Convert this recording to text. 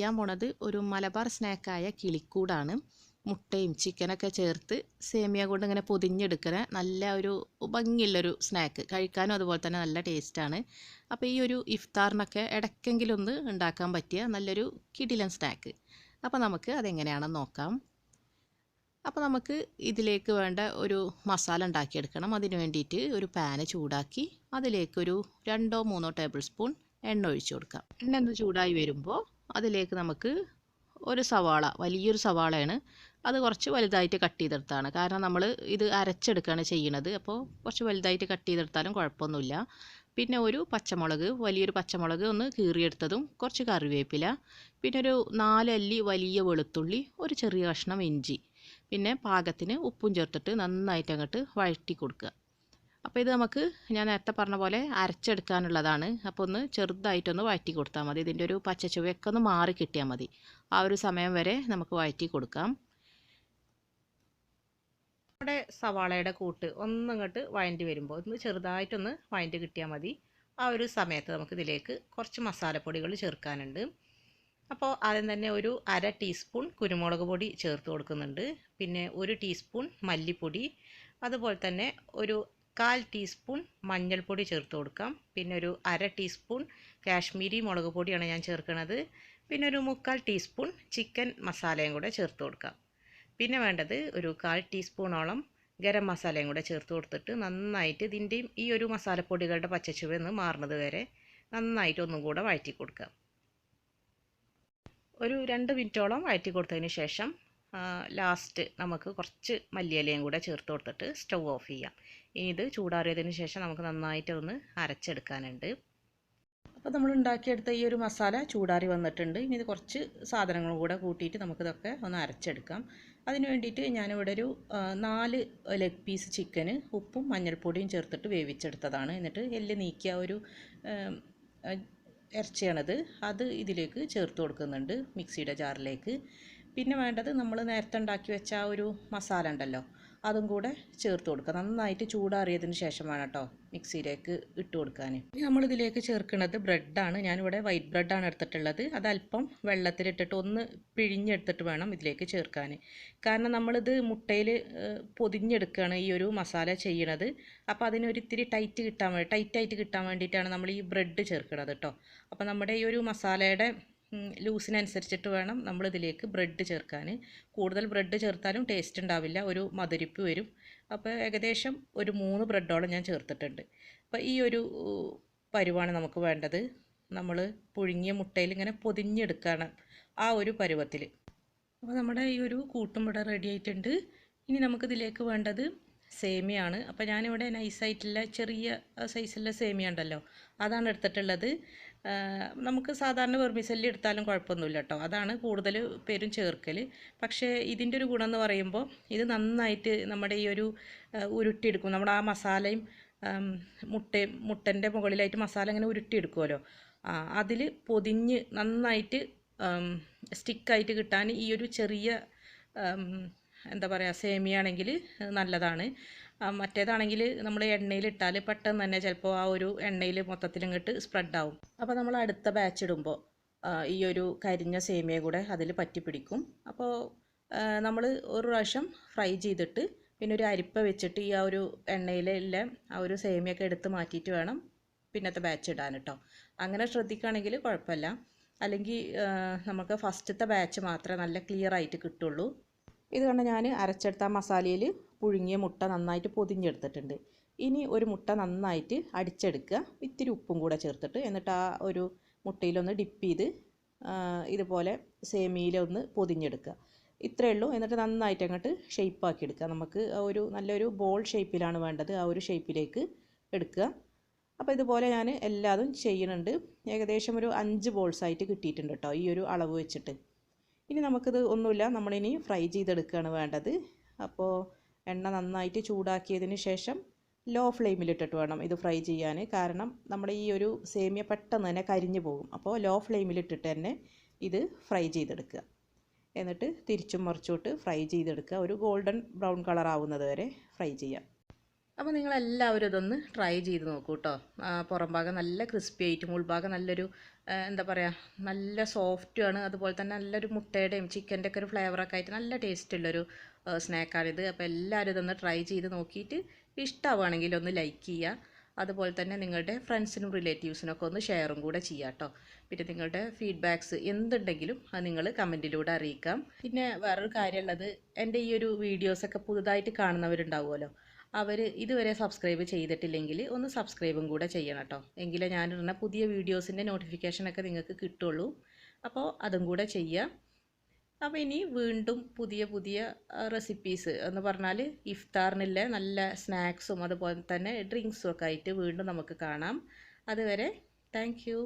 ചെയ്യാൻ പോണത് ഒരു മലബാർ സ്നാക്കായ കിളിക്കൂടാണ്. മുട്ടയും ചിക്കനൊക്കെ ചേർത്ത് സേമിയ കൊണ്ട് ഇങ്ങനെ പൊതിഞ്ഞെടുക്കുന്ന നല്ല ഒരു ഭംഗിയുള്ളൊരു സ്നാക്ക്. കഴിക്കാനും അതുപോലെ തന്നെ നല്ല ടേസ്റ്റാണ്. അപ്പോൾ ഈ ഒരു ഇഫ്താറിനൊക്കെ ഇടയ്ക്കെങ്കിലും ഒന്ന് ഉണ്ടാക്കാൻ പറ്റിയ നല്ലൊരു കിടിലൻ സ്നാക്ക്. അപ്പോൾ നമുക്ക് അതെങ്ങനെയാണെന്ന് നോക്കാം. അപ്പോൾ നമുക്ക് ഇതിലേക്ക് വേണ്ട ഒരു മസാല ഉണ്ടാക്കിയെടുക്കണം. അതിന് വേണ്ടിയിട്ട് ഒരു പാന് ചൂടാക്കി അതിലേക്കൊരു 2-3 ടേബിൾ സ്പൂൺ എണ്ണ ഒഴിച്ചു കൊടുക്കാം. എണ്ണ ഒന്ന് ചൂടായി വരുമ്പോൾ അതിലേക്ക് നമുക്ക് ഒരു സവാള, വലിയൊരു സവാളയാണ്, അത് കുറച്ച് വലുതായിട്ട് കട്ട് ചെയ്തെടുത്താണ്. കാരണം നമ്മൾ ഇത് അരച്ചെടുക്കുകയാണ് ചെയ്യുന്നത്. അപ്പോൾ കുറച്ച് വലുതായിട്ട് കട്ട് ചെയ്തെടുത്താലും കുഴപ്പമൊന്നുമില്ല. പിന്നെ ഒരു പച്ചമുളക്, വലിയൊരു പച്ചമുളക് ഒന്ന് കീറിയെടുത്തതും, കുറച്ച് കറിവേപ്പില, പിന്നെ ഒരു 4 അല്ലി വലിയ വെളുത്തുള്ളി, ഒരു ചെറിയ കഷ്ണം ഇഞ്ചി, പിന്നെ പാകത്തിന് ഉപ്പും ചേർത്തിട്ട് നന്നായിട്ട് അങ്ങോട്ട് വഴറ്റി കൊടുക്കുക. അപ്പോൾ ഇത് നമുക്ക് ഞാൻ നേരത്തെ പറഞ്ഞ പോലെ അരച്ചെടുക്കാനുള്ളതാണ്. അപ്പോൾ ഒന്ന് ചെറുതായിട്ടൊന്ന് വഴറ്റി കൊടുത്താൽ മതി. ഇതിൻ്റെ ഒരു പച്ച ചുവയൊക്കെ ഒന്ന് മാറി കിട്ടിയാൽ മതി. ആ ഒരു സമയം വരെ നമുക്ക് വഴറ്റി കൊടുക്കാം. നമ്മുടെ സവാളയുടെ കൂട്ട് ഒന്നങ്ങോട്ട് വഴറ്റി വരുമ്പോൾ ഒന്ന് ചെറുതായിട്ടൊന്ന് വഴറ്റി കിട്ടിയാൽ മതി. ആ ഒരു സമയത്ത് നമുക്ക് ഇതിലേക്ക് കുറച്ച് മസാലപ്പൊടികൾ ചേർക്കാനുണ്ട്. അപ്പോൾ ആദ്യം തന്നെ ഒരു 1/2 ടീസ്പൂൺ കുരുമുളക് പൊടി ചേർത്ത് കൊടുക്കുന്നുണ്ട്. പിന്നെ 1 ടീസ്പൂൺ മല്ലിപ്പൊടി, അതുപോലെ തന്നെ ഒരു 1/4 ടീസ്പൂൺ മഞ്ഞൾപ്പൊടി ചേർത്ത് കൊടുക്കാം. പിന്നെ ഒരു 1/2 ടീസ്പൂൺ കാശ്മീരി മുളക് പൊടിയാണ് ഞാൻ ചേർക്കുന്നത്. പിന്നെ ഒരു 3/4 ടീസ്പൂൺ ചിക്കൻ മസാലയും കൂടെ ചേർത്ത് കൊടുക്കാം. പിന്നെ വേണ്ടത് ഒരു 1/4 ടീസ്പൂണോളം ഗരം മസാലയും കൂടെ ചേർത്ത് കൊടുത്തിട്ട് നന്നായിട്ട് ഇതിൻ്റെയും ഈ ഒരു മസാലപ്പൊടികളുടെ പച്ചച്ചുവ ഒന്ന് മാറുന്നത് വരെ നന്നായിട്ട് ഒന്നും കൂടെ വഴറ്റി കൊടുക്കാം. ഒരു 2 മിനിറ്റോളം വഴറ്റി കൊടുത്തതിന് ശേഷം ലാസ്റ്റ് നമുക്ക് കുറച്ച് മല്ലിയിലയും കൂടെ ചേർത്ത് കൊടുത്തിട്ട് സ്റ്റൗ ഓഫ് ചെയ്യാം. ഇനി ഇത് ചൂടാറിയതിന് ശേഷം നമുക്ക് നന്നായിട്ട് ഒന്ന് അരച്ചെടുക്കാനുണ്ട്. അപ്പോൾ നമ്മൾ ഉണ്ടാക്കിയെടുത്ത ഈ ഒരു മസാല ചൂടാറി വന്നിട്ടുണ്ട്. ഇനി ഇത് കുറച്ച് സാധനങ്ങളും കൂടെ കൂട്ടിയിട്ട് നമുക്കിതൊക്കെ ഒന്ന് അരച്ചെടുക്കാം. അതിന് വേണ്ടിയിട്ട് ഞാനിവിടെ ഒരു 4 ലെഗ് പീസ് ചിക്കന് ഉപ്പും മഞ്ഞൾപ്പൊടിയും ചേർത്തിട്ട് വേവിച്ചെടുത്തതാണ്. എന്നിട്ട് എല്ല് നീക്കിയ ഒരു ഇറച്ചിയാണത്, അത് ഇതിലേക്ക് ചേർത്ത് കൊടുക്കുന്നുണ്ട് മിക്സിയുടെ ജാറിലേക്ക്. പിന്നെ വേണ്ടത് നമ്മൾ നേരത്തെ ഉണ്ടാക്കി വെച്ച ആ ഒരു മസാല ഉണ്ടല്ലോ, അതും കൂടെ ചേർത്ത് കൊടുക്കുക. നന്നായിട്ട് ചൂടാറിയതിന് ശേഷം വേണം കേട്ടോ മിക്സിയിലേക്ക് ഇട്ട് കൊടുക്കാൻ. ഇനി നമ്മളിതിലേക്ക് ചേർക്കുന്നത് ബ്രെഡാണ്. ഞാനിവിടെ വൈറ്റ് ബ്രെഡാണ് എടുത്തിട്ടുള്ളത്. അതല്പം വെള്ളത്തിലിട്ടിട്ട് ഒന്ന് പിഴിഞ്ഞെടുത്തിട്ട് വേണം ഇതിലേക്ക് ചേർക്കാൻ. കാരണം നമ്മളിത് മുട്ടയിൽ പൊതിഞ്ഞെടുക്കുകയാണ് ഈ ഒരു മസാല ചെയ്യണത്. അപ്പോൾ അതിനൊരിത്തിരി ടൈറ്റായിട്ട് കിട്ടാൻ വേണ്ടിയിട്ടാണ് നമ്മൾ ഈ ബ്രെഡ് ചേർക്കുന്നത് കേട്ടോ. അപ്പോൾ നമ്മുടെ ഈ ഒരു മസാലയുടെ ലൂസിനനുസരിച്ചിട്ട് വേണം നമ്മളിതിലേക്ക് ബ്രെഡ് ചേർക്കാൻ. കൂടുതൽ ബ്രെഡ് ചേർത്താലും ടേസ്റ്റ് ഉണ്ടാവില്ല, ഒരു മധുരിപ്പ് വരും. അപ്പോൾ ഏകദേശം ഒരു 3 ബ്രെഡോളം ഞാൻ ചേർത്തിട്ടുണ്ട്. അപ്പോൾ ഈ ഒരു പരുവാണ് നമുക്ക് വേണ്ടത്. നമ്മൾ പുഴുങ്ങിയ മുട്ടയിൽ ഇങ്ങനെ പൊതിഞ്ഞെടുക്കുകയാണ് ആ ഒരു പരുവത്തിൽ. അപ്പോൾ നമ്മുടെ ഈ ഒരു കൂട്ടും ഇവിടെ റെഡി ആയിട്ടുണ്ട്. ഇനി നമുക്കിതിലേക്ക് വേണ്ടത് സേമിയാണ്. അപ്പോൾ ഞാനിവിടെ നൈസായിട്ടുള്ള ചെറിയ സൈസുള്ള സേമിയ ഉണ്ടല്ലോ, അതാണ് എടുത്തിട്ടുള്ളത്. നമുക്ക് സാധാരണ വെർമിസെല്ലി എടുത്താലും കുഴപ്പമൊന്നുമില്ല കേട്ടോ, അതാണ് കൂടുതൽ പേരും ചേർക്കൽ. പക്ഷേ ഇതിൻ്റെ ഒരു ഗുണം എന്ന് പറയുമ്പോൾ ഇത് നന്നായിട്ട് നമ്മുടെ ഈ ഒരു ഉരുട്ടിയെടുക്കും. നമ്മുടെ ആ മസാലയും മുട്ടൻ്റെ മുകളിലായിട്ട് മസാല ഇങ്ങനെ ഉരുട്ടിയെടുക്കുമല്ലോ, അതിൽ പൊതിഞ്ഞ് നന്നായിട്ട് സ്റ്റിക്കായിട്ട് കിട്ടാൻ ഈ ഒരു ചെറിയ എന്താ പറയുക സേമിയാണെങ്കിൽ നല്ലതാണ്. മറ്റേതാണെങ്കിൽ നമ്മൾ എണ്ണയിലിട്ടാൽ പെട്ടെന്ന് തന്നെ ചിലപ്പോൾ ആ ഒരു എണ്ണയിൽ മൊത്തത്തിൽ ഇങ്ങോട്ട് സ്പ്രെഡാവും. അപ്പോൾ നമ്മൾ അടുത്ത ബാച്ച് ഇടുമ്പോൾ ഈ ഒരു കരിഞ്ഞ സേമിയ കൂടെ അതിൽ പറ്റി പിടിക്കും. അപ്പോൾ നമ്മൾ ഒരു പ്രാവശ്യം ഫ്രൈ ചെയ്തിട്ട് പിന്നെ ഒരു അരിപ്പ വെച്ചിട്ട് ഈ ആ ഒരു എണ്ണയിലെല്ലാം ആ ഒരു സേമിയൊക്കെ എടുത്ത് മാറ്റിയിട്ട് വേണം പിന്നത്തെ ബാച്ച് ഇടാൻ കേട്ടോ. അങ്ങനെ ശ്രദ്ധിക്കുകയാണെങ്കിൽ കുഴപ്പമില്ല. അല്ലെങ്കിൽ നമുക്ക് ഫസ്റ്റത്തെ ബാച്ച് മാത്രമേ നല്ല ക്ലിയർ ആയിട്ട് കിട്ടുള്ളൂ. ഇത് കണ്ട് ഞാൻ അരച്ചെടുത്ത മസാലയിൽ പുഴുങ്ങിയ മുട്ട നന്നായിട്ട് പൊതിഞ്ഞെടുത്തിട്ടുണ്ട്. ഇനി ഒരു മുട്ട നന്നായിട്ട് അടിച്ചെടുക്കുക, ഇത്തിരി ഉപ്പും കൂടെ ചേർത്തിട്ട്. എന്നിട്ട് ആ ഒരു മുട്ടയിലൊന്ന് ഡിപ്പ് ചെയ്ത് ഇതുപോലെ സേമിയിലൊന്ന് പൊതിഞ്ഞെടുക്കുക. ഇത്രയേ ഉള്ളൂ. എന്നിട്ട് നന്നായിട്ട് അങ്ങോട്ട് ഷേപ്പാക്കി എടുക്കുക. നമുക്ക് ഒരു നല്ലൊരു ബോൾ ഷേപ്പിലാണ് വേണ്ടത്, ആ ഒരു ഷേപ്പിലേക്ക് എടുക്കുക. അപ്പോൾ ഇതുപോലെ ഞാൻ എല്ലാതും ചെയ്യുന്നുണ്ട്. ഏകദേശം ഒരു 5 ബോൾസായിട്ട് കിട്ടിയിട്ടുണ്ട് കേട്ടോ ഈ ഒരു അളവ് വെച്ചിട്ട്. ഇനി നമുക്കിത് ഒന്നുമില്ല, നമ്മളിനി ഫ്രൈ ചെയ്തെടുക്കുകയാണ് വേണ്ടത്. അപ്പോൾ എണ്ണ നന്നായിട്ട് ചൂടാക്കിയതിന് ശേഷം ലോ ഫ്ലെയിമിലിട്ടിട്ട് വേണം ഇത് ഫ്രൈ ചെയ്യാൻ. കാരണം നമ്മുടെ ഈ ഒരു സേമിയ പെട്ടെന്ന് തന്നെ കരിഞ്ഞു പോകും. അപ്പോൾ ലോ ഫ്ലെയിമിലിട്ടിട്ട് തന്നെ ഇത് ഫ്രൈ ചെയ്തെടുക്കുക. എന്നിട്ട് തിരിച്ചും മറിച്ചോട്ട് ഫ്രൈ ചെയ്തെടുക്കുക. ഒരു ഗോൾഡൻ ബ്രൗൺ കളർ ആവുന്നത് വരെ ഫ്രൈ ചെയ്യാം. അപ്പോൾ നിങ്ങളെല്ലാവരും ഇതൊന്ന് ട്രൈ ചെയ്ത് നോക്കൂ കേട്ടോ. പുറം ഭാഗം നല്ല ക്രിസ്പി ആയിട്ടും ഉൾഭാഗം നല്ലൊരു എന്താ പറയുക, നല്ല സോഫ്റ്റുമാണ്. അതുപോലെ തന്നെ നല്ലൊരു മുട്ടയുടെയും ചിക്കൻ്റെ ഒക്കെ ഒരു ഫ്ലേവറൊക്കെ ആയിട്ട് നല്ല ടേസ്റ്റ് ഉള്ളൊരു സ്നാക്കാണിത്. അപ്പോൾ എല്ലാവരും ഇതൊന്ന് ട്രൈ ചെയ്ത് നോക്കിയിട്ട് ഇഷ്ടമാവുകയാണെങ്കിൽ ഒന്ന് ലൈക്ക് ചെയ്യുക. അതുപോലെ തന്നെ നിങ്ങളുടെ ഫ്രണ്ട്സിനും റിലേറ്റീവ്സിനൊക്കെ ഒന്ന് ഷെയറും കൂടെ ചെയ്യാം കേട്ടോ. പിന്നെ നിങ്ങളുടെ ഫീഡ്ബാക്ക്സ് എന്തുണ്ടെങ്കിലും അത് നിങ്ങൾ കമൻറ്റിലൂടെ അറിയിക്കാം. പിന്നെ വേറൊരു കാര്യമുള്ളത്, എൻ്റെ ഈ ഒരു വീഡിയോസൊക്കെ പുതുതായിട്ട് കാണുന്നവരുണ്ടാവുമല്ലോ, അവർ ഇതുവരെ സബ്സ്ക്രൈബ് ചെയ്തിട്ടില്ലെങ്കിൽ ഒന്ന് സബ്സ്ക്രൈബും കൂടെ ചെയ്യണം കേട്ടോ. എങ്കിലേ ഞാനിടുന്ന പുതിയ വീഡിയോസിൻ്റെ നോട്ടിഫിക്കേഷനൊക്കെ നിങ്ങൾക്ക് കിട്ടുള്ളൂ. അപ്പോൾ അതും കൂടെ ചെയ്യുക. അപ്പോൾ ഇനി വീണ്ടും പുതിയ പുതിയ റെസിപ്പീസ് എന്ന് പറഞ്ഞാൽ ഇഫ്താറിനില്ലേ നല്ല സ്നാക്സും അതുപോലെ തന്നെ ഡ്രിങ്ക്സും ഒക്കെ ആയിട്ട് വീണ്ടും നമുക്ക് കാണാം. അതുവരെ താങ്ക് യു.